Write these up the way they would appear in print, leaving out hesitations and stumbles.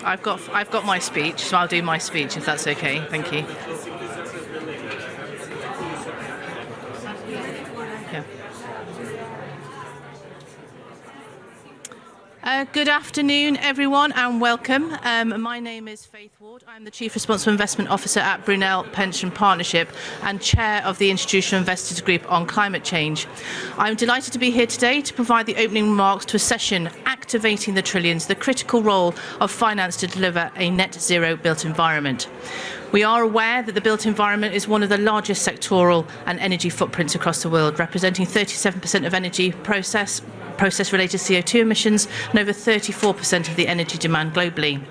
I've got my speech, so I'll do my speech if that's okay. Thank you. Yeah. Good afternoon, everyone, and welcome. My name is Faith Ward. I'm the Chief Responsible Investment Officer at Brunel Pension Partnership and Chair of the Institutional Investors Group on Climate Change. I'm delighted to be here today to provide the opening remarks to a session, Activating the Trillions, the critical role of finance to deliver a net zero built environment. We are aware that the built environment is one of the largest sectoral and energy footprints across the world, representing 37% of energy process-related CO2 emissions and over 34% of the energy demand globally.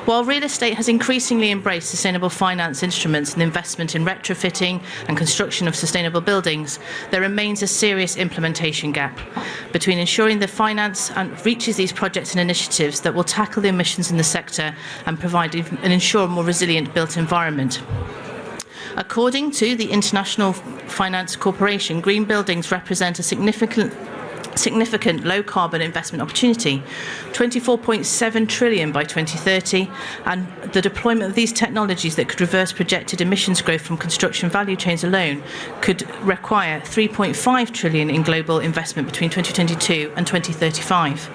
While real estate has increasingly embraced sustainable finance instruments and investment in retrofitting and construction of sustainable buildings, there remains a serious implementation gap between ensuring the finance reaches these projects and initiatives that will tackle the emissions in the sector and provide and ensure a more resilient built environment. According to the International Finance Corporation, green buildings represent a significant low-carbon investment opportunity, 24.7 trillion by 2030, and the deployment of these technologies that could reverse projected emissions growth from construction value chains alone could require 3.5 trillion in global investment between 2022 and 2035.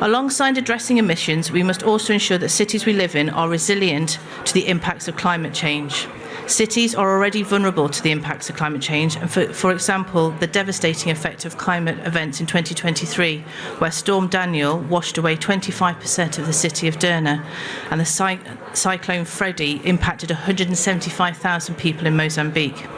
Alongside addressing emissions, we must also ensure that cities we live in are resilient to the impacts of climate change. Cities are already vulnerable to the impacts of climate change, and for example, the devastating effect of climate events in 2023, where Storm Daniel washed away 25% of the city of Derna, and the Cyclone Freddy impacted 175,000 people in Mozambique.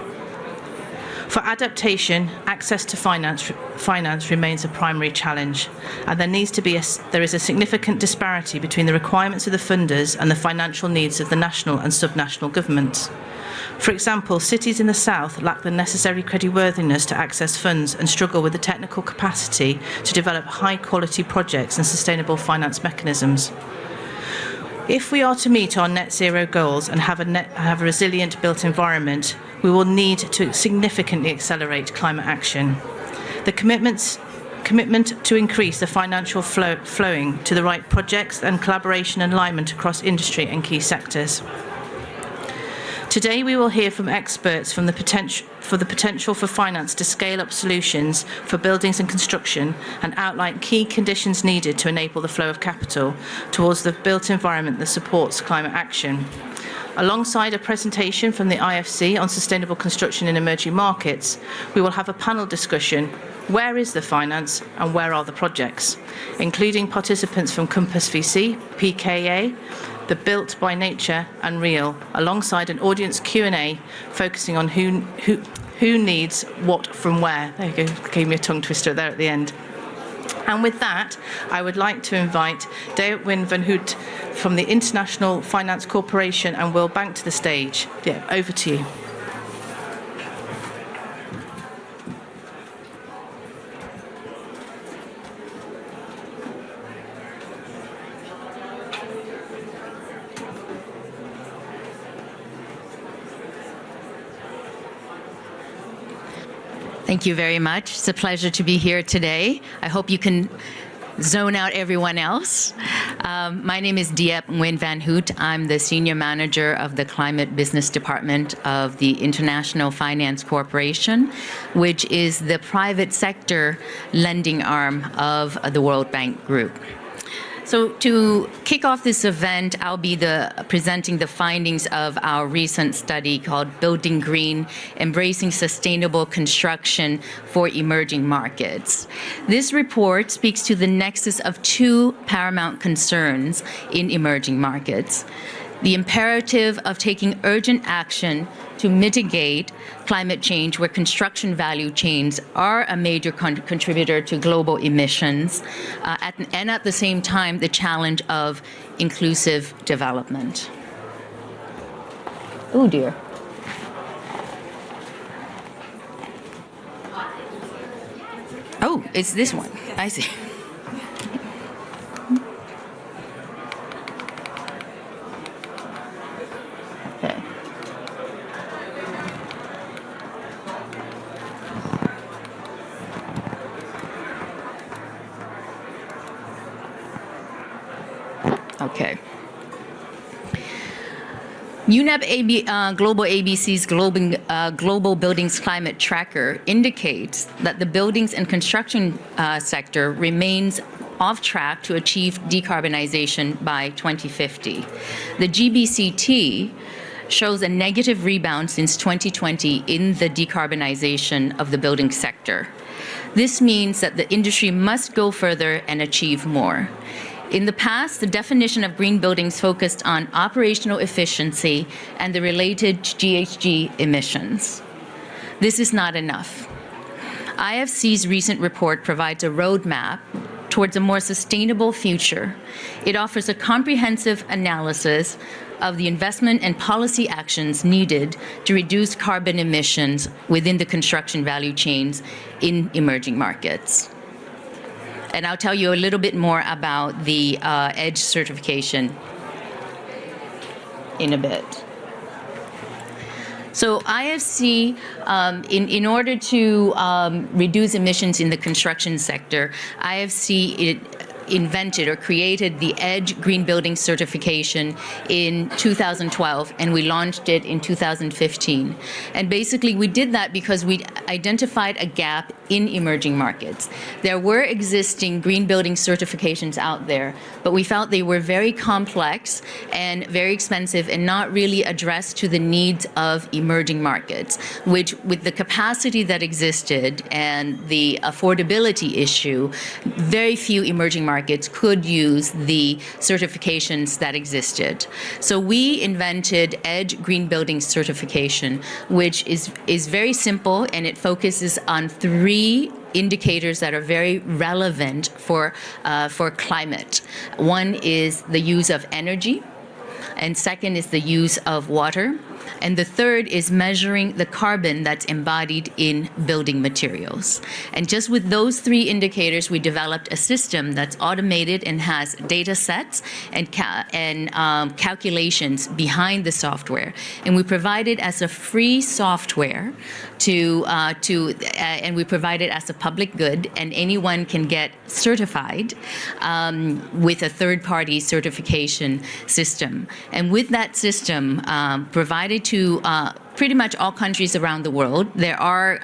For adaptation, access to finance remains a primary challenge, and there is a significant disparity between the requirements of the funders and the financial needs of the national and subnational governments. For example, cities in the south lack the necessary creditworthiness to access funds and struggle with the technical capacity to develop high-quality projects and sustainable finance mechanisms. If we are to meet our net zero goals and have a resilient built environment, we will need to significantly accelerate climate action. The commitment to increase the financial flowing to the right projects and collaboration and alignment across industry and key sectors. Today we will hear from experts for the potential for finance to scale up solutions for buildings and construction and outline key conditions needed to enable the flow of capital towards the built environment that supports climate action. Alongside a presentation from the IFC on sustainable construction in emerging markets, we will have a panel discussion, where is the finance and where are the projects, including participants from KOMPAS VC, PKA, the Built by Nature and Real, alongside an audience Q&A focusing on who needs what from where. There you go, gave me a tongue twister there at the end. And with that, I would like to invite Win van Hout from the International Finance Corporation and World Bank to the stage. Yeah, over to you. Thank you very much. It's a pleasure to be here today. I hope you can zone out everyone else. My name is Win van Hout. I'm the Senior Manager of the Climate Business Department of the International Finance Corporation, which is the private sector lending arm of the World Bank Group. So to kick off this event, I'll be presenting the findings of our recent study called Building Green, Embracing Sustainable Construction for Emerging Markets. This report speaks to the nexus of two paramount concerns in emerging markets: the imperative of taking urgent action to mitigate climate change where construction value chains are a major contributor to global emissions, and at the same time, the challenge of inclusive development. Oh dear. Oh, it's this one. I see. Okay. Okay. UNEP Global ABC's Global Buildings Climate Tracker indicates that the buildings and construction sector remains off track to achieve decarbonization by 2050. The GBCT shows a negative rebound since 2020 in the decarbonization of the building sector. This means that the industry must go further and achieve more. In the past, the definition of green buildings focused on operational efficiency and the related GHG emissions. This is not enough. IFC's recent report provides a roadmap towards a more sustainable future. It offers a comprehensive analysis of the investment and policy actions needed to reduce carbon emissions within the construction value chains in emerging markets. And I'll tell you a little bit more about the EDGE certification in a bit. So IFC, in order to reduce emissions in the construction sector, IFC invented or created the EDGE Green Building Certification in 2012, and we launched it in 2015. And basically, we did that because we identified a gap in emerging markets. There were existing green building certifications out there, but we felt they were very complex and very expensive and not really addressed to the needs of emerging markets, which, with the capacity that existed and the affordability issue, very few emerging markets could use the certifications that existed. So we invented EDGE Green Building Certification, which is very simple, and it focuses on 3 indicators that are very relevant for climate. One is the use of energy, and second is the use of water, and the third is measuring the carbon that's embodied in building materials. And just with those 3 indicators, we developed a system that's automated and has data sets and calculations behind the software. And we provide it as a free software and we provide it as a public good, and anyone can get certified with a third-party certification system. And with that system provided to pretty much all countries around the world. There are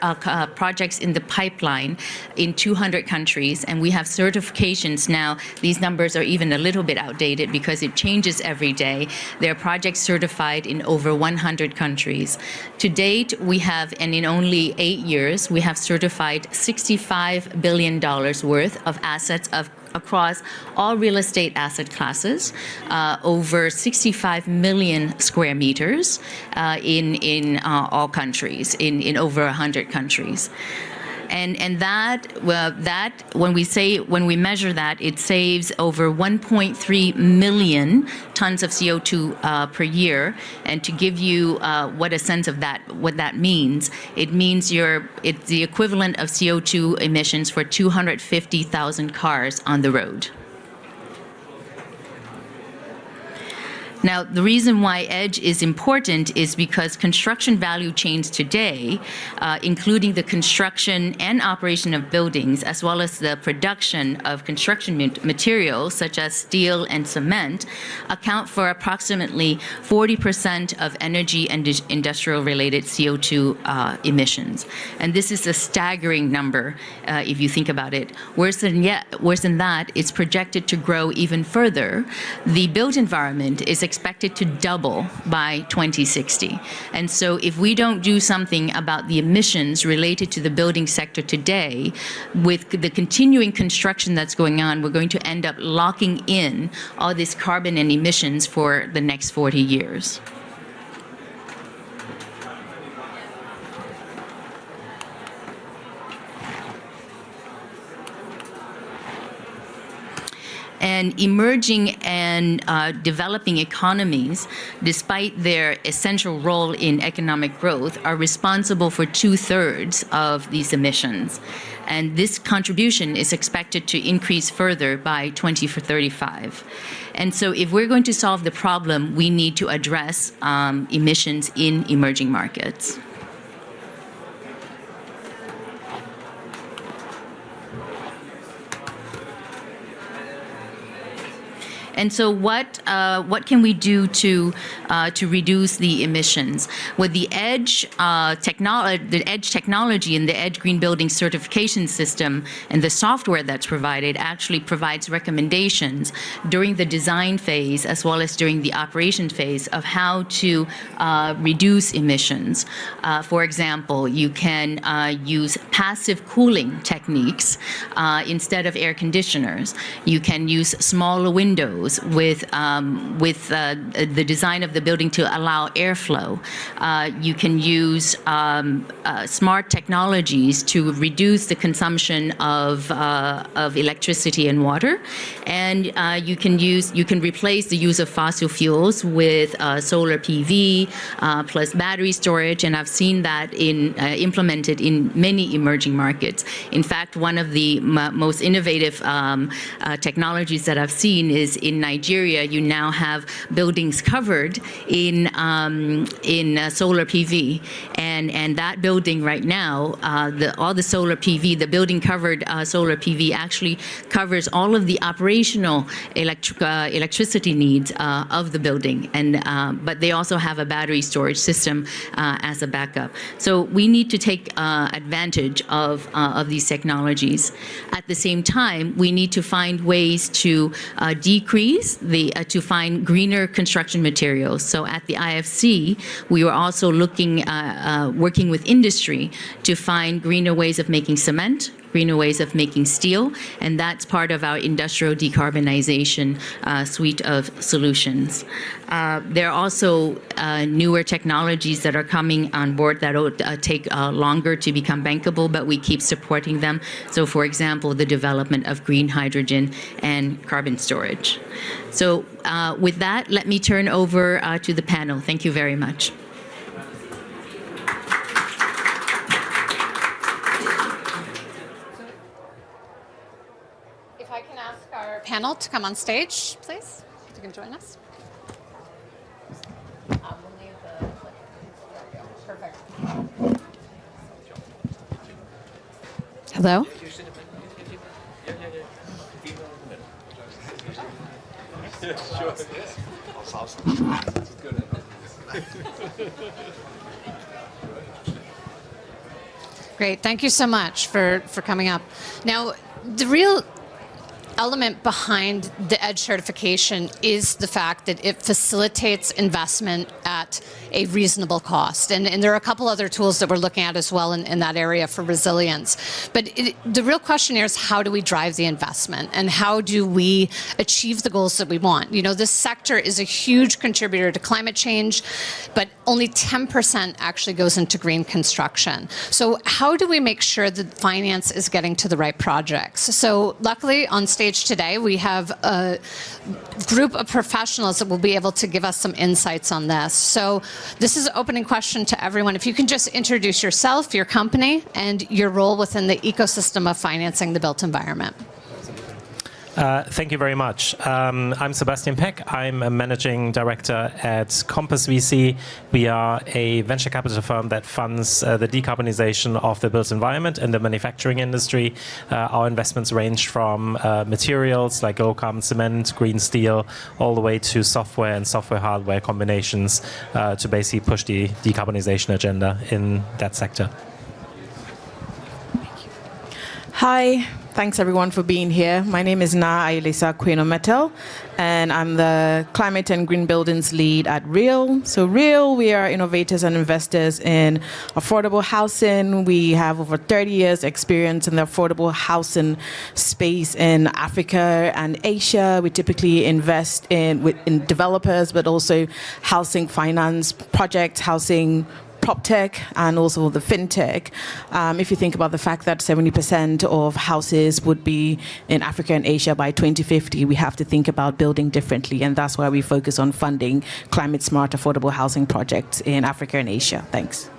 projects in the pipeline in 200 countries, and we have certifications now. These numbers are even a little bit outdated because it changes every day. There are projects certified in over 100 countries. To date, we have, and in only 8 years, we have certified $65 billion worth of assets across all real estate asset classes, over 65 million square meters in all countries, in over 100 countries. And that when we measure that, it saves over 1.3 million tons of CO2 per year. And to give you what a sense of that, what that means, it means it's the equivalent of CO2 emissions for 250,000 cars on the road. Now, the reason why EDGE is important is because construction value chains today, including the construction and operation of buildings, as well as the production of construction materials such as steel and cement, account for approximately 40% of energy and industrial-related CO2 emissions. And this is a staggering number if you think about it. Worse than that, it's projected to grow even further. The built environment is expected to double by 2060. And so if we don't do something about the emissions related to the building sector today, with the continuing construction that's going on, we're going to end up locking in all this carbon and emissions for the next 40 years. And emerging and developing economies, despite their essential role in economic growth, are responsible for 2/3 of these emissions. And this contribution is expected to increase further by 2035. And so if we're going to solve the problem, we need to address emissions in emerging markets. And so what can we do to reduce the emissions? With the EDGE technology and the EDGE Green Building Certification System and the software that's provided actually provides recommendations during the design phase as well as during the operation phase of how to reduce emissions. For example, you can use passive cooling techniques instead of air conditioners. You can use smaller windows with the design of the building to allow airflow. You can use smart technologies to reduce the consumption of electricity and water, and you can replace the use of fossil fuels with solar PV plus battery storage, and I've seen that implemented in many emerging markets. In fact, one of the most innovative technologies that I've seen is in Nigeria. You now have buildings covered in solar PV, and that building right now, all the solar PV, the building covered solar PV actually covers all of the operational electricity needs of the building, but they also have a battery storage system as a backup. So we need to take advantage of these technologies. At the same time, we need to find ways to decrease to find greener construction materials. So at the IFC, we were also working with industry to find greener ways of making cement, greener ways of making steel, and that's part of our industrial decarbonization suite of solutions. There are also newer technologies that are coming on board that will take longer to become bankable, but we keep supporting them. So, for example, the development of green hydrogen and carbon storage. So with that, let me turn over to the panel. Thank you very much. Panel to come on stage, please. If you can join us. Perfect. Hello. Great. Thank you so much for coming up. Now, the real element behind the EDGE certification is the fact that it facilitates investment at a reasonable cost. And there are a couple other tools that we're looking at as well in that area for resilience. But the real question here is, how do we drive the investment and how do we achieve the goals that we want? You know, this sector is a huge contributor to climate change, but only 10% actually goes into green construction. So how do we make sure that finance is getting to the right projects? So luckily on stage today, we have a group of professionals that will be able to give us some insights on this. So this is an opening question to everyone. If you can just introduce yourself, your company, and your role within the ecosystem of financing the built environment. Thank you very much. I'm Sebastian Peck. I'm a managing director at KOMPAS VC. We are a venture capital firm that funds the decarbonization of the built environment and the manufacturing industry. Our investments range from materials like low carbon cement, green steel, all the way to software and software hardware combinations to basically push the decarbonization agenda in that sector. Hi. Thanks everyone for being here. My name is Na Ayelisa Kweno-Metel, and I'm the Climate and Green Buildings Lead at REAL. So REAL, we are innovators and investors in affordable housing. We have over 30 years experience in the affordable housing space in Africa and Asia. We typically invest in developers, but also housing finance projects, housing prop tech, and also the fintech. If you think about the fact that 70% of houses would be in Africa and Asia by 2050, we have to think about building differently, and that's why we focus on funding climate smart affordable housing projects in Africa and Asia. Thanks.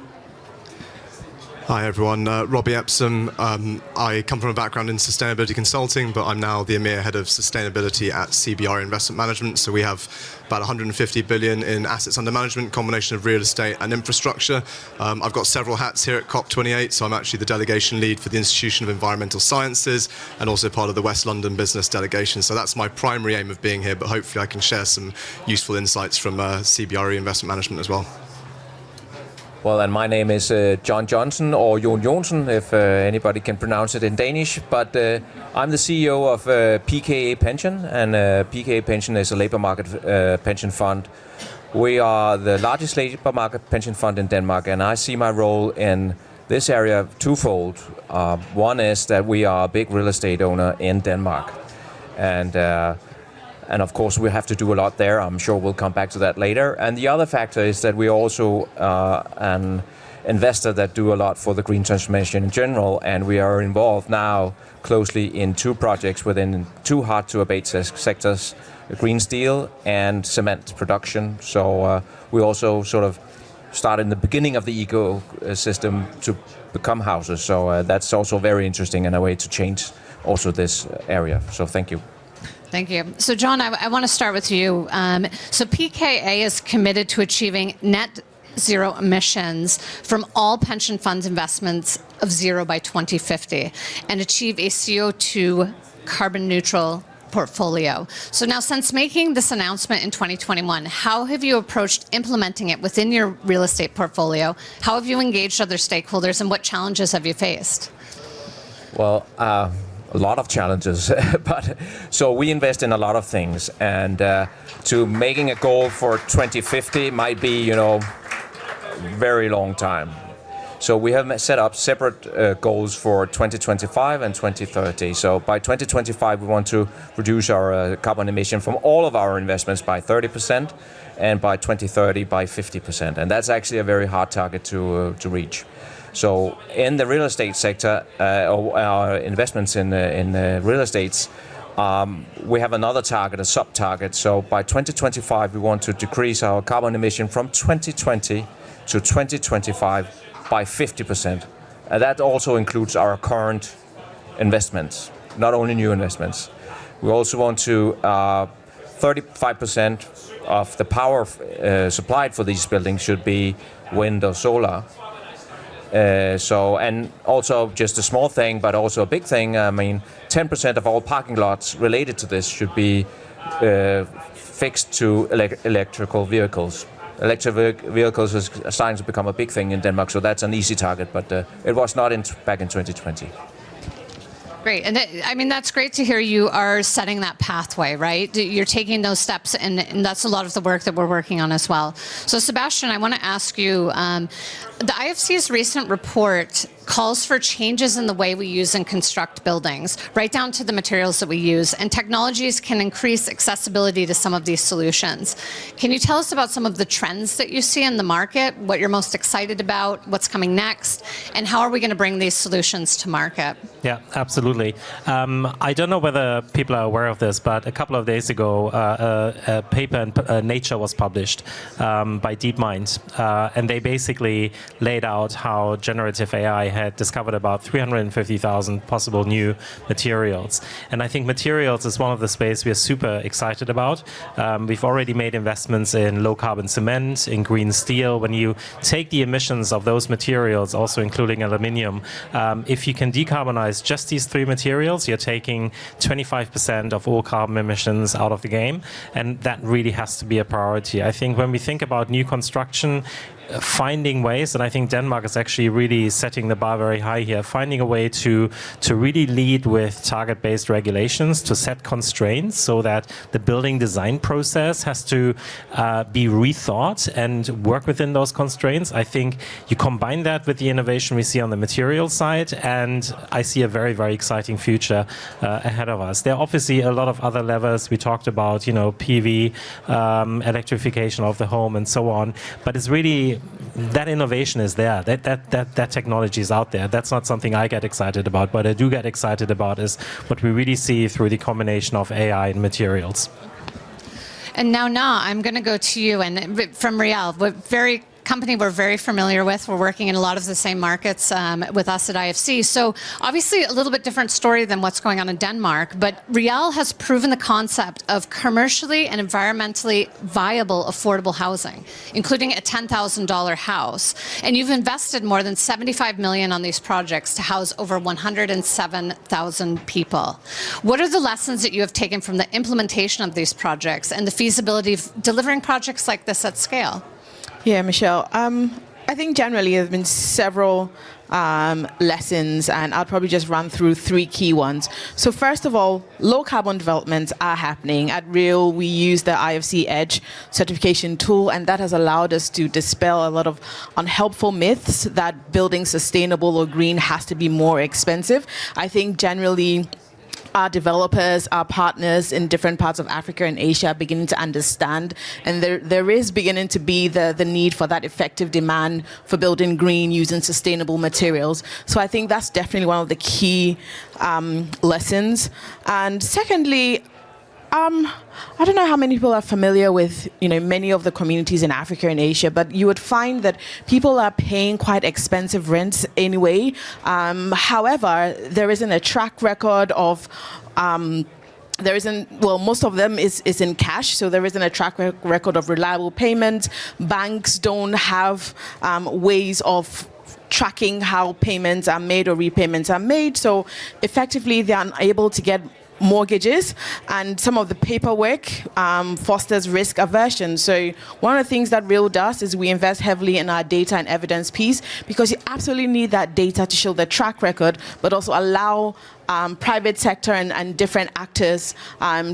Hi everyone, Robbie Epsom. I come from a background in sustainability consulting, but I'm now the EMEA head of sustainability at CBR Investment Management. So we have about 150 billion in assets under management, combination of real estate and infrastructure. I've got several hats here at COP28, so I'm actually the delegation lead for the Institution of Environmental Sciences and also part of the West London Business Delegation. So that's my primary aim of being here, but hopefully I can share some useful insights from CBRE Investment Management as well. Well, and my name is John Johnson, or Jon Jonsen, if anybody can pronounce it in Danish. But I'm the CEO of PKA Pension, and PKA Pension is a labor market pension fund. We are the largest labor market pension fund in Denmark, and I see my role in this area twofold. One is that we are a big real estate owner in Denmark, and of course, we have to do a lot there. I'm sure we'll come back to that later. And the other factor is that we're also an investor that do a lot for the green transformation in general. And we are involved now closely in two projects within two hard-to-abate sectors, green steel and cement production. So we also sort of start in the beginning of the ecosystem to become houses. So that's also very interesting and a way to change also this area. So thank you. Thank you. So, John, I want to start with you. So PKA is committed to achieving net zero emissions from all pension funds investments of zero by 2050 and achieve a CO2 carbon neutral portfolio. So now, since making this announcement in 2021, how have you approached implementing it within your real estate portfolio? How have you engaged other stakeholders, and what challenges have you faced? Well, a lot of challenges, but so we invest in a lot of things, and to making a goal for 2050 might be, very long time. So we have set up separate goals for 2025 and 2030. So by 2025, we want to reduce our carbon emission from all of our investments by 30%, and by 2030 by 50%. And that's actually a very hard target to reach. So in the real estate sector, our investments in real estates, we have another target, a sub-target. So by 2025, we want to decrease our carbon emission from 2020 to 2025 by 50%. And that also includes our current investments, not only new investments. We also want to 35% of the power supplied for these buildings should be wind or solar. And also just a small thing, but also a big thing. I mean, 10% of all parking lots related to this should be fixed to electrical vehicles. Electric vehicles is starting to become a big thing in Denmark, so that's an easy target, but it was not back in 2020. Great. And that's great to hear you are setting that pathway, right? You're taking those steps, and that's a lot of the work that we're working on as well. So, Sebastian, I want to ask you, the IFC's recent report calls for changes in the way we use and construct buildings, right down to the materials that we use, and technologies can increase accessibility to some of these solutions. Can you tell us about some of the trends that you see in the market, what you're most excited about, what's coming next, and how are we going to bring these solutions to market? Yeah, absolutely. I don't know whether people are aware of this, but a couple of days ago, a paper in Nature was published by DeepMind, and they basically laid out how generative AI had discovered about 350,000 possible new materials. And I think materials is one of the space we are super excited about. We've already made investments in low carbon cement, in green steel. When you take the emissions of those materials, also including aluminium, if you can decarbonize just these three materials, you're taking 25% of all carbon emissions out of the game. And that really has to be a priority. I think when we think about new construction, finding ways, and I think Denmark is actually really setting the bar very high here, finding a way to really lead with target-based regulations, to set constraints so that the building design process has to be rethought and work within those constraints. I think you combine that with the innovation we see on the material side, and I see a very, very exciting future ahead of us. There are obviously a lot of other levers. We talked about, PV, electrification of the home, and so on. But it's really that innovation is there. That technology is out there. That's not something I get excited about. What I do get excited about is what we really see through the combination of AI and materials. And now, I'm going to go to you. And from Riel, very company we're very familiar with. We're working in a lot of the same markets with us at IFC. So obviously a little bit different story than what's going on in Denmark, but Real has proven the concept of commercially and environmentally viable affordable housing, including a $10,000 house. And you've invested more than $75 million on these projects to house over 107,000 people. What are the lessons that you have taken from the implementation of these projects and the feasibility of delivering projects like this at scale? Yeah, Michelle. I think generally there have been several lessons, and I'll probably just run through three key ones. So first of all, low carbon developments are happening. At Real, we use the IFC Edge certification tool, and that has allowed us to dispel a lot of unhelpful myths that building sustainable or green has to be more expensive. I think generally our developers, our partners in different parts of Africa and Asia are beginning to understand, and there is beginning to be the need for that effective demand for building green using sustainable materials. So I think that's definitely one of the key lessons. And secondly, I don't know how many people are familiar with, many of the communities in Africa and Asia, but you would find that people are paying quite expensive rents anyway. However, there isn't a track record of most of them is in cash, so there isn't a track record of reliable payment. Banks don't have ways of tracking how payments are made or repayments are made, so effectively they're unable to get mortgages, and some of the paperwork fosters risk aversion. So one of the things that Real does is we invest heavily in our data and evidence piece, because you absolutely need that data to show the track record, but also allow private sector and different actors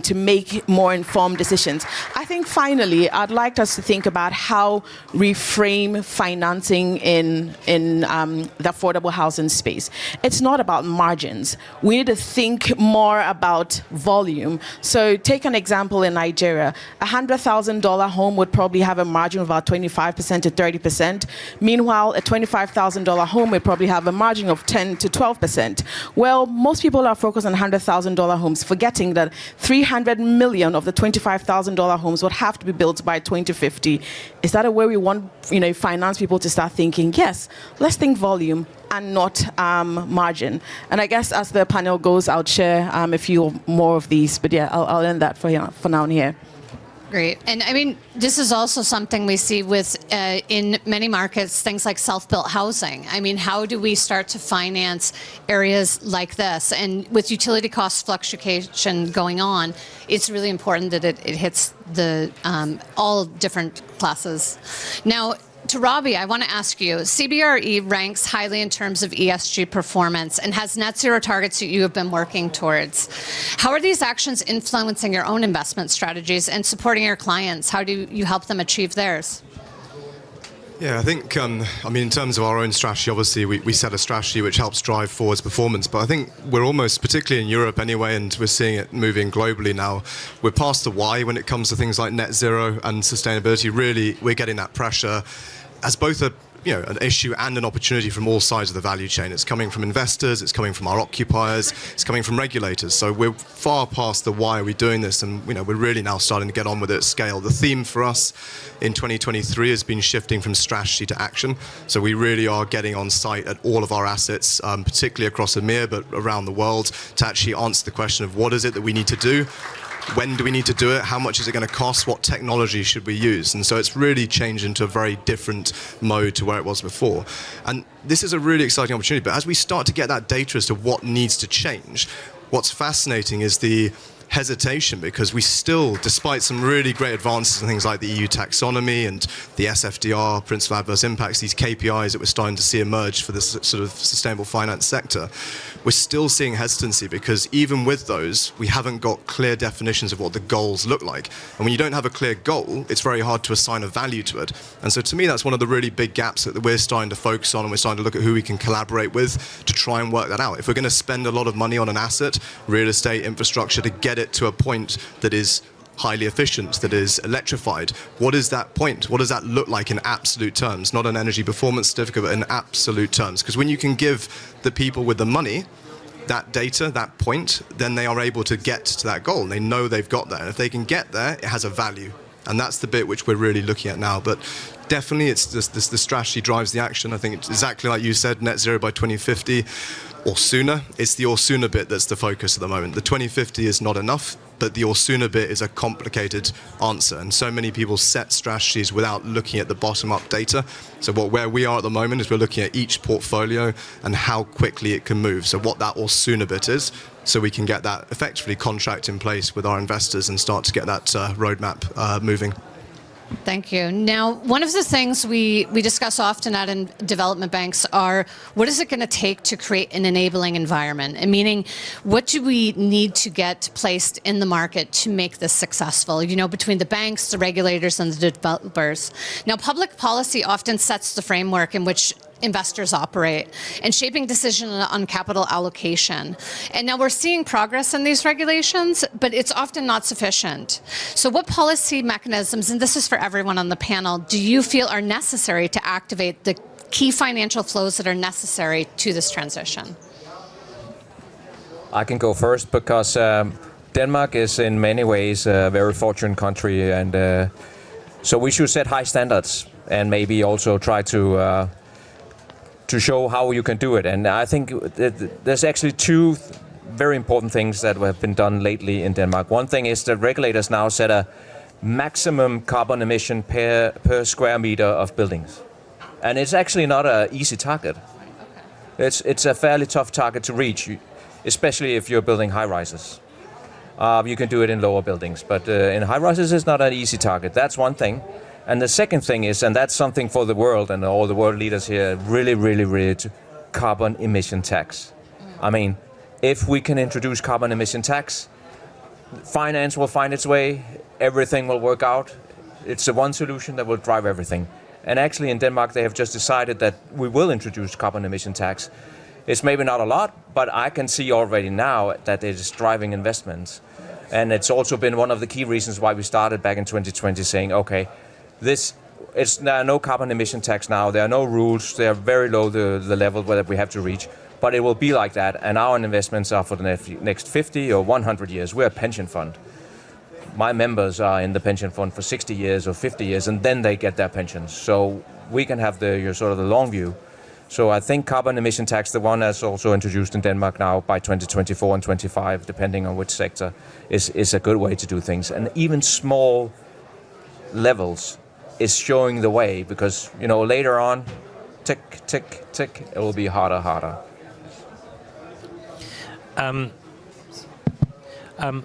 to make more informed decisions. I think finally, I'd like us to think about how we frame financing in the affordable housing space. It's not about margins. We need to think more about volume. So take an example in Nigeria. A $100,000 home would probably have a margin of about 25% to 30%. Meanwhile, a $25,000 home would probably have a margin of 10 to 12%. Well, most people are focused on $100,000 homes, forgetting that 300 million of the $25,000 homes would have to be built by 2050. Is that a way we want, finance people to start thinking? Yes, let's think volume and not margin. And I guess as the panel goes, I'll share a few more of these. But yeah, I'll end that for now and here. Great. And I mean, this is also something we see with, in many markets, things like self-built housing. I mean, how do we start to finance areas like this? And with utility cost fluctuation going on, it's really important that it hits the all different classes. Now, to Robbie, I want to ask you, CBRE ranks highly in terms of ESG performance and has net zero targets that you have been working towards. How are these actions influencing your own investment strategies and supporting your clients? How do you help them achieve theirs? Yeah, I think, in terms of our own strategy, obviously we set a strategy which helps drive forwards performance, but I think we're almost, particularly in Europe anyway, and we're seeing it moving globally now, we're past the why when it comes to things like net zero and sustainability. Really, we're getting that pressure as both an issue and an opportunity from all sides of the value chain. It's coming from investors, it's coming from our occupiers, it's coming from regulators. So we're far past the why are we doing this, and we're really now starting to get on with it at scale. The theme for us in 2023 has been shifting from strategy to action. So we really are getting on site at all of our assets, particularly across EMEA, but around the world, to actually answer the question of what is it that we need to do? When do we need to do it? How much is it going to cost? What technology should we use? And so it's really changed into a very different mode to where it was before. And this is a really exciting opportunity. But as we start to get that data as to what needs to change, what's fascinating is the hesitation, because we still, despite some really great advances in things like the EU taxonomy and the SFDR, principal adverse impacts, these KPIs that we're starting to see emerge for this sort of sustainable finance sector, we're still seeing hesitancy, because even with those, we haven't got clear definitions of what the goals look like. And when you don't have a clear goal, it's very hard to assign a value to it. And so to me, that's one of the really big gaps that we're starting to focus on, and we're starting to look at who we can collaborate with to try and work that out. If we're going to spend a lot of money on an asset, real estate, infrastructure, to get it to a point that is highly efficient, that is electrified, what is that point? What does that look like in absolute terms? Not an energy performance certificate, but in absolute terms. Because when you can give the people with the money that data, that point, then they are able to get to that goal, and they know they've got there. And if they can get there, it has a value. And that's the bit which we're really looking at now. But definitely it's the strategy drives the action. I think it's exactly like you said, net zero by 2050 or sooner. It's the or sooner bit that's the focus at the moment. The 2050 is not enough, but the or sooner bit is a complicated answer. And so many people set strategies without looking at the bottom-up data. So where we are at the moment is we're looking at each portfolio and how quickly it can move. So what that or sooner bit is, so we can get that effectively contract in place with our investors and start to get that roadmap moving. Thank you. Now, one of the things we discuss often at development banks are what is it going to take to create an enabling environment? And meaning, what do we need to get placed in the market to make this successful? You know, between the banks, the regulators, and the developers. Now, public policy often sets the framework in which investors operate and shaping decision on capital allocation. And now we're seeing progress in these regulations, but it's often not sufficient. So what policy mechanisms, and this is for everyone on the panel, do you feel are necessary to activate the key financial flows that are necessary to this transition? I can go first because Denmark is in many ways a very fortunate country, and so we should set high standards and maybe also try to show how you can do it. And I think there's actually two very important things that have been done lately in Denmark. One thing is that regulators now set a maximum carbon emission per square meter of buildings. And it's actually not an easy target. It's a fairly tough target to reach, especially if you're building high-rises. You can do it in lower buildings, but in high-rises it's not an easy target. That's one thing. And the second thing is, and that's something for the world and all the world leaders here, really carbon emission tax. I mean, if we can introduce carbon emission tax, finance will find its way, everything will work out. It's the one solution that will drive everything. And actually in Denmark they have just decided that we will introduce carbon emission tax. It's maybe not a lot, but I can see already now that it is driving investments. And it's also been one of the key reasons why we started back in 2020 saying, okay, there are no carbon emission tax now. There are no rules. They are very low, the level that we have to reach. But it will be like that. And our investments are for the next 50 or 100 years. We're a pension fund. My members are in the pension fund for 60 years or 50 years, and then they get their pensions. So we can have the long view. So I think carbon emission tax, the one that's also introduced in Denmark now by 2024 and 25, depending on which sector, is a good way to do things. And even small levels is showing the way, because later on, tick, it will be harder.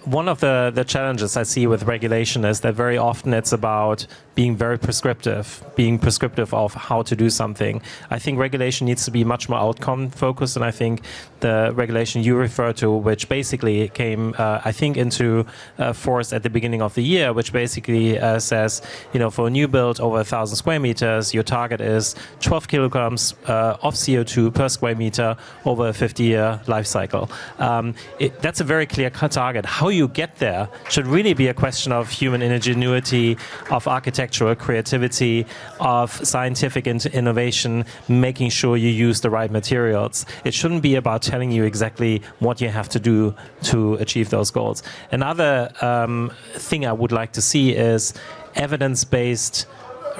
One of the challenges I see with regulation is that very often it's about being very prescriptive of how to do something. I think regulation needs to be much more outcome focused, and I think the regulation you refer to, which basically came, I think, into force at the beginning of the year, which basically says, for a new build over 1,000 square meters, your target is 12 kilograms of CO2 per square meter over a 50-year life cycle. That's a very clear-cut target. How you get there should really be a question of human ingenuity, of architectural creativity, of scientific innovation, making sure you use the right materials. It shouldn't be about telling you exactly what you have to do to achieve those goals. Another thing I would like to see is evidence-based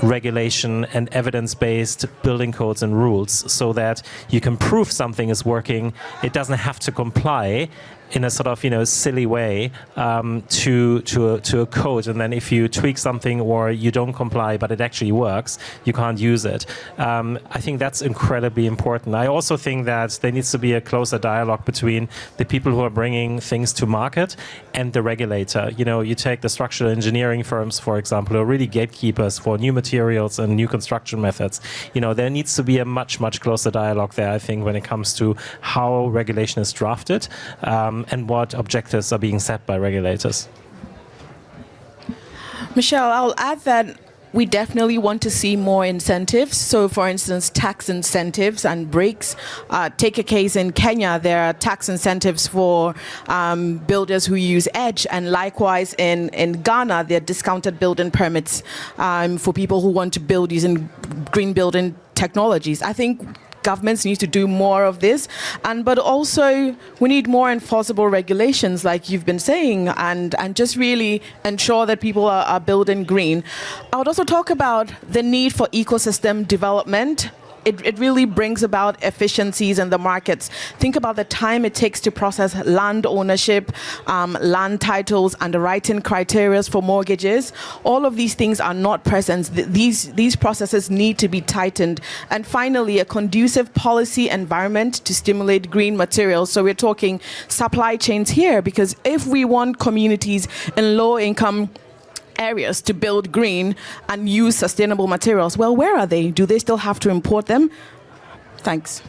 regulation and evidence-based building codes and rules, so that you can prove something is working. It doesn't have to comply in a sort of silly way to a code, and then if you tweak something or you don't comply but it actually works, you can't use it. I think that's incredibly important. I also think that there needs to be a closer dialogue between the people who are bringing things to market and the regulator. You take the structural engineering firms, for example, who are really gatekeepers for new materials and new construction methods. There needs to be a much closer dialogue there, I think, when it comes to how regulation is drafted and what objectives are being set by regulators. Michelle, I'll add that we definitely want to see more incentives. So, for instance, tax incentives and breaks. Take a case in Kenya, there are tax incentives for builders who use edge, and likewise in Ghana, there are discounted building permits for people who want to build using green building technologies. I think governments need to do more of this, but also we need more enforceable regulations, like you've been saying, and just really ensure that people are building green. I would also talk about the need for ecosystem development. It really brings about efficiencies in the markets. Think about the time it takes to process land ownership, land titles, underwriting criteria for mortgages. All of these things are not present. These processes need to be tightened. And finally, a conducive policy environment to stimulate green materials. So we're talking supply chains here, because if we want communities in low-income areas to build green and use sustainable materials, well, where are they? Do they still have to import them? Thanks.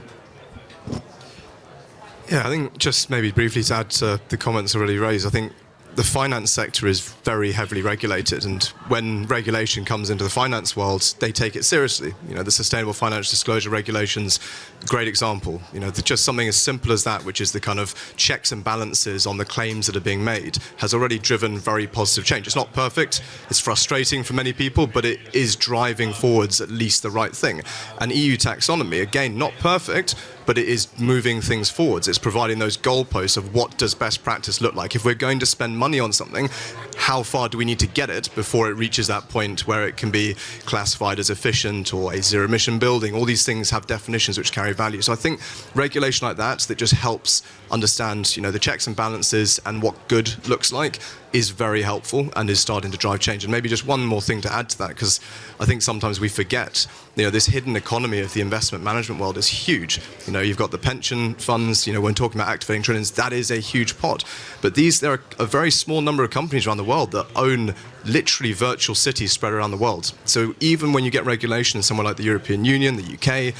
Yeah, I think just maybe briefly to add to the comments already raised, I think the finance sector is very heavily regulated, and when regulation comes into the finance world, they take it seriously. You know, the Sustainable Financial Disclosure Regulations, great example. You know, just something as simple as that, which is the kind of checks and balances on the claims that are being made, has already driven very positive change. It's not perfect, it's frustrating for many people, but it is driving forwards at least the right thing. And EU taxonomy, again, not perfect, but it is moving things forwards. It's providing those goalposts of what does best practice look like. If we're going to spend money on something, how far do we need to get it before it reaches that point where it can be classified as efficient or a zero-emission building? All these things have definitions which carry value. So I think regulation like that just helps understand, you know, the checks and balances and what good looks like is very helpful and is starting to drive change. And maybe just one more thing to add to that, because I think sometimes we forget, you know, this hidden economy of the investment management world is huge. You know, you've got the pension funds, you know, when talking about activating trillions, that is a huge pot. But there are a very small number of companies around the world that own literally virtual cities spread around the world. So even when you get regulation in somewhere like the European Union, the UK,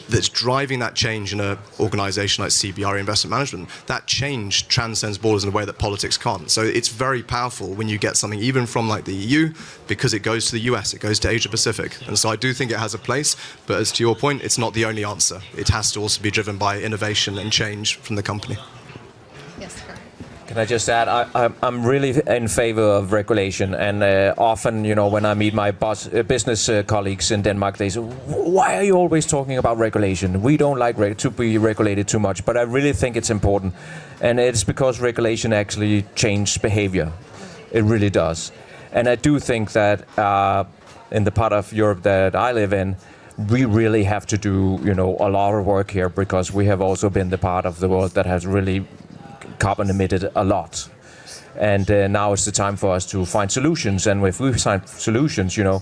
that's driving that change in an organisation like CBRE Investment Management, that change transcends borders in a way that politics can't. So it's very powerful when you get something even from like the EU, because it goes to the US, it goes to Asia Pacific. And so I do think it has a place, but as to your point, it's not the only answer. It has to also be driven by innovation and change from the company. Yes, sir. Can I just add, I'm really in favor of regulation, and often, you know, when I meet my business colleagues in Denmark, they say, why are you always talking about regulation? We don't like to be regulated too much, but I really think it's important. And it's because regulation actually changes behavior. It really does. And I do think that in the part of Europe that I live in, we really have to do, you know, a lot of work here, because we have also been the part of the world that has really carbon emitted a lot. And now it's the time for us to find solutions. And if we find solutions, you know,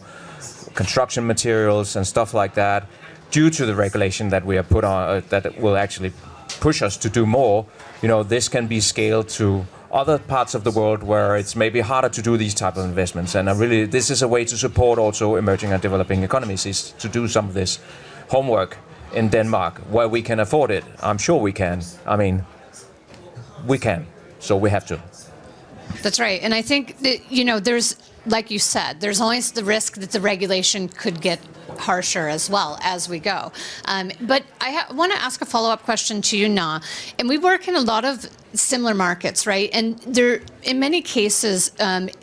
construction materials and stuff like that, due to the regulation that we have put on, that will actually push us to do more, you know, this can be scaled to other parts of the world where it's maybe harder to do these type of investments. And this is a way to support also emerging and developing economies, is to do some of this homework in Denmark where we can afford it. I'm sure we can. I mean, we can, so we have to. That's right. And I think that, you know, there's, like you said, there's always the risk that the regulation could get harsher as well as we go. But I want to ask a follow-up question to you, Na. And we work in a lot of similar markets, right? And there, in many cases,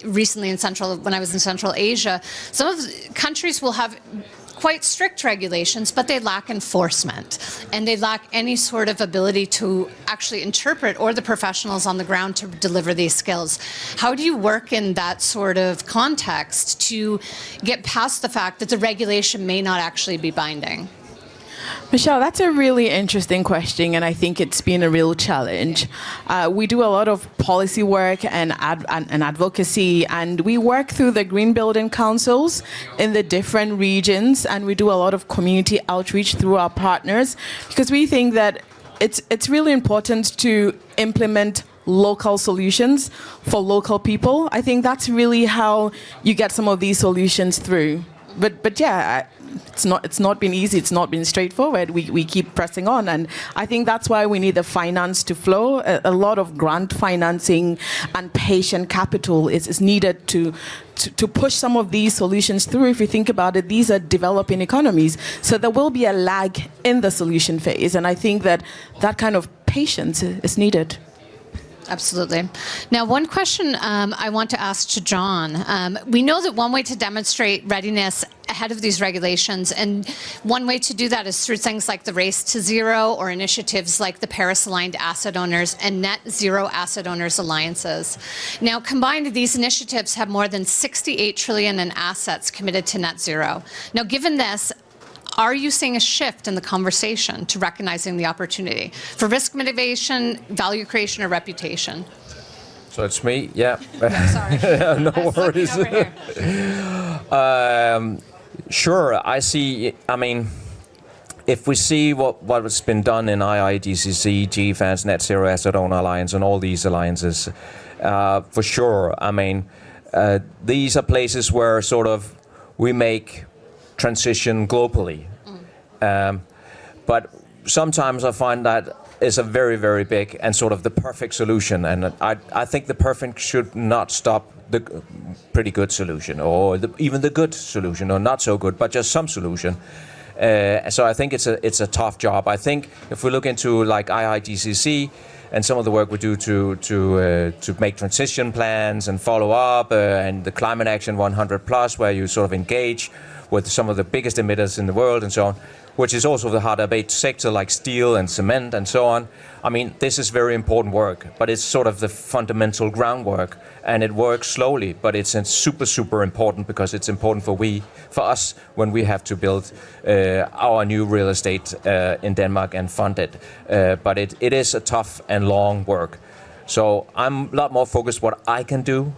recently when I was in Central Asia, some of the countries will have quite strict regulations, but they lack enforcement, and they lack any sort of ability to actually interpret, or the professionals on the ground to deliver these skills. How do you work in that sort of context to get past the fact that the regulation may not actually be binding? Michelle, that's a really interesting question, and I think it's been a real challenge. We do a lot of policy work and advocacy, and we work through the green building councils in the different regions, and we do a lot of community outreach through our partners, because we think that it's really important to implement local solutions for local people. I think that's really how you get some of these solutions through. But yeah, it's not been easy. It's not been straightforward. We keep pressing on, and I think that's why we need the finance to flow. A lot of grant financing and patient capital is needed to push some of these solutions through. If you think about it, these are developing economies, so there will be a lag in the solution phase, and I think that kind of patience is needed. Absolutely. Now, one question I want to ask to John. We know that one way to demonstrate readiness ahead of these regulations. And one way to do that is through things like the Race to Zero or initiatives like the Paris-aligned asset owners and Net Zero Asset Owners Alliances. Now, combined, these initiatives have more than 68 trillion in assets committed to net zero. Now, given this, are you seeing a shift in the conversation to recognizing the opportunity for risk mitigation, value creation, or reputation? So it's me, yeah. Sorry. No worries. Sure, I see. I mean, if we see what's been done in IIGCC, GFANZ, Net Zero Asset Owner Alliance, and all these alliances, for sure. I mean, these are places where sort of we make transition globally. But sometimes I find that is a very, very big and sort of the perfect solution. And I think the perfect should not stop the pretty good solution or even the good solution or not so good, but just some solution. So I think it's a tough job. I think if we look into like IIGCC and some of the work we do to make transition plans and follow up and the Climate Action 100+, where you sort of engage with some of the biggest emitters in the world and so on, which is also the harder bait sector like steel and cement and so on. I mean, this is very important work, but it's sort of the fundamental groundwork, and it works slowly, but it's super, super important because it's important for us when we have to build our new real estate in Denmark and fund it. But it is a tough and long work. So I'm a lot more focused what I can do,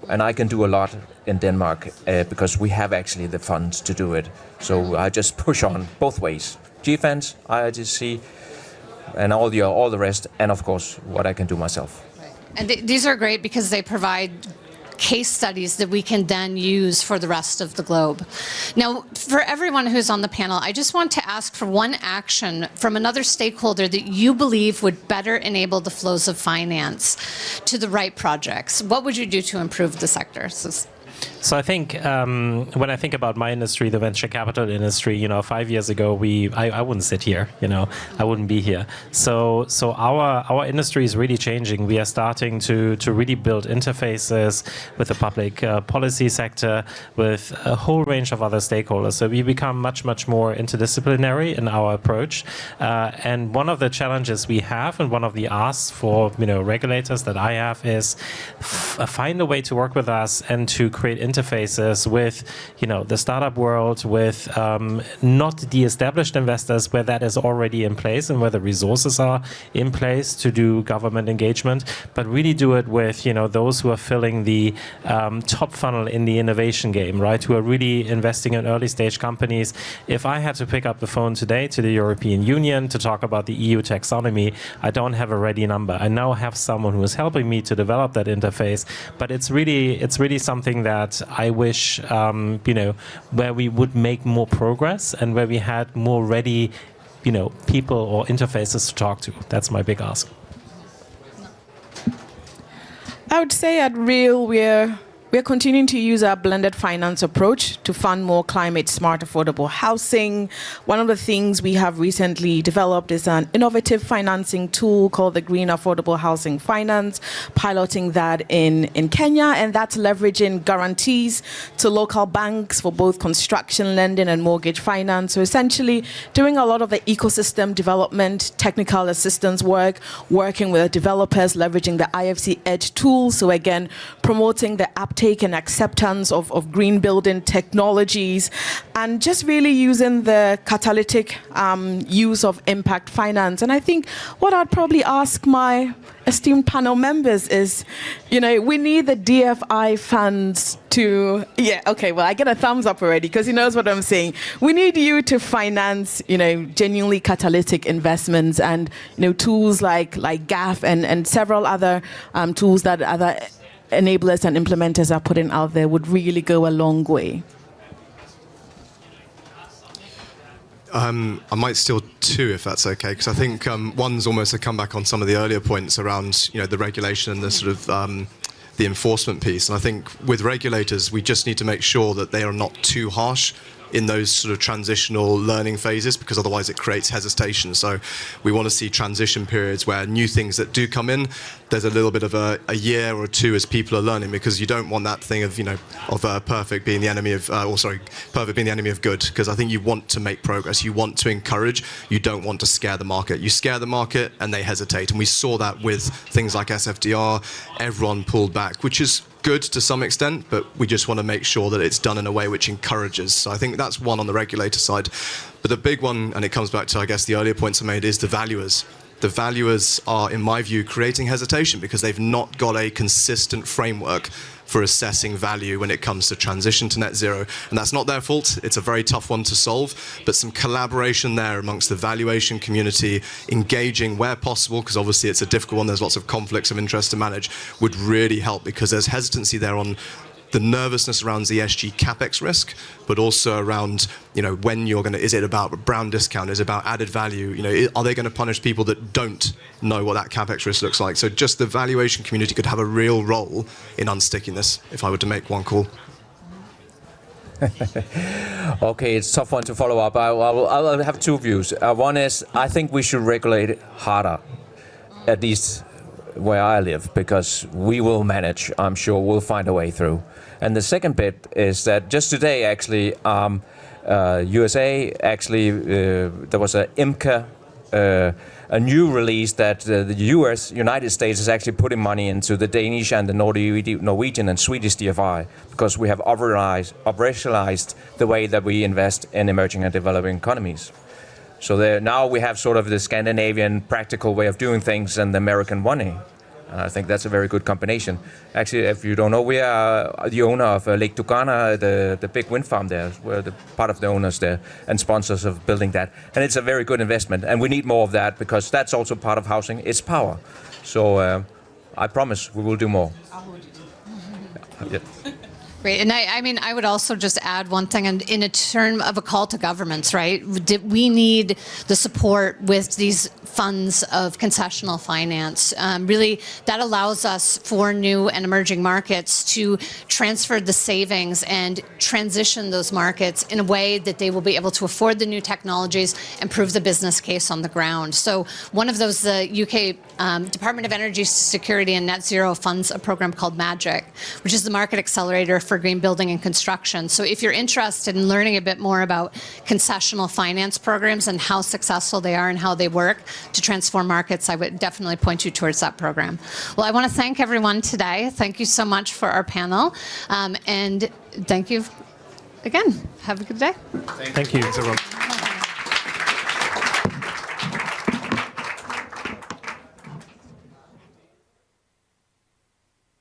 and I can do a lot in Denmark because we have actually the funds to do it. So I just push on both ways. GFANZ, IIGCC, and all the rest, and of course what I can do myself. And these are great because they provide case studies that we can then use for the rest of the globe. Now, for everyone who's on the panel, I just want to ask for one action from another stakeholder that you believe would better enable the flows of finance to the right projects. What would you do to improve the sector? So I think when I think about my industry, the venture capital industry, 5 years ago, I wouldn't sit here, I wouldn't be here. So our industry is really changing. We are starting to really build interfaces with the public policy sector, with a whole range of other stakeholders. So we become much, much more interdisciplinary in our approach. And one of the challenges we have, and one of the asks for regulators that I have, is find a way to work with us and to create interfaces with, the startup world, with not the established investors where that is already in place and where the resources are in place to do government engagement, but really do it with, those who are filling the top funnel in the innovation game, right? Who are really investing in early stage companies. If I had to pick up the phone today to the European Union to talk about the EU taxonomy, I don't have a ready number. I now have someone who is helping me to develop that interface, but it's really something that I wish, where we would make more progress and where we had more ready, people or interfaces to talk to. That's my big ask. I would say at Real, we're continuing to use our blended finance approach to fund more climate-smart, affordable housing. One of the things we have recently developed is an innovative financing tool called the Green Affordable Housing Finance, piloting that in Kenya, and that's leveraging guarantees to local banks for both construction lending and mortgage finance. So essentially doing a lot of the ecosystem development, technical assistance work, working with developers, leveraging the IFC Edge tool. So again, promoting the uptake and acceptance of green building technologies, and just really using the catalytic use of impact finance. And I think what I'd probably ask my esteemed panel members is, we need the DFI funds to, I get a thumbs up already because he knows what I'm saying. We need you to finance, genuinely catalytic investments and, tools like GAF and several other tools that other enablers and implementers are putting out there would really go a long way. I might steal two, if that's okay, because I think one's almost a comeback on some of the earlier points around, the regulation and the sort of the enforcement piece. And I think with regulators, we just need to make sure that they are not too harsh in those sort of transitional learning phases, because otherwise it creates hesitation. So we want to see transition periods where new things that do come in, there's a little bit of a year or two as people are learning, because you don't want that thing of, perfect being the enemy of, perfect being the enemy of good, because I think you want to make progress. You want to encourage. You don't want to scare the market. You scare the market and they hesitate. And we saw that with things like SFDR. Everyone pulled back, which is good to some extent, but we just want to make sure that it's done in a way which encourages. So I think that's one on the regulator side. But the big one, and it comes back to, I guess, the earlier points I made, is the valuers. The valuers are, in my view, creating hesitation because they've not got a consistent framework for assessing value when it comes to transition to net zero. And that's not their fault. It's a very tough one to solve, but some collaboration there amongst the valuation community, engaging where possible, because obviously it's a difficult one, there's lots of conflicts of interest to manage, would really help, because there's hesitancy there on the nervousness around the ESG capex risk, but also around, when you're going to, is it about brown discount, is it about added value, are they going to punish people that don't know what that capex risk looks like? So just the valuation community could have a real role in unsticking this, if I were to make one call. Okay, it's a tough one to follow up. I'll have two views. One is, I think we should regulate it harder, at least where I live, because we will manage. I'm sure we'll find a way through. And the second bit is that just today, actually, USA, there was a IMCA, a new release that the United States is actually putting money into the Danish and the Norwegian and Swedish DFI, because we have operationalized the way that we invest in emerging and developing economies. So now we have sort of the Scandinavian practical way of doing things and the American money. And I think that's a very good combination. Actually, if you don't know, we are the owner of Lake Turkana, the big wind farm there. We're part of the owners there and sponsors of building that. And it's a very good investment. And we need more of that, because that's also part of housing. It's power. So I promise we will do more. Yeah. Great. And I would also just add one thing, and in a term of a call to governments, right? We need the support with these funds of concessional finance. Really, that allows us for new and emerging markets to transfer the savings and transition those markets in a way that they will be able to afford the new technologies and prove the business case on the ground. So one of those, the UK Department of Energy Security and Net Zero funds a program called MAGIC, which is the market accelerator for green building and construction. So if you're interested in learning a bit more about concessional finance programs and how successful they are and how they work to transform markets, I would definitely point you towards that program. Well, I want to thank everyone today. Thank you so much for our panel. And thank you again. Have a good day. Thank you. Thanks, everyone.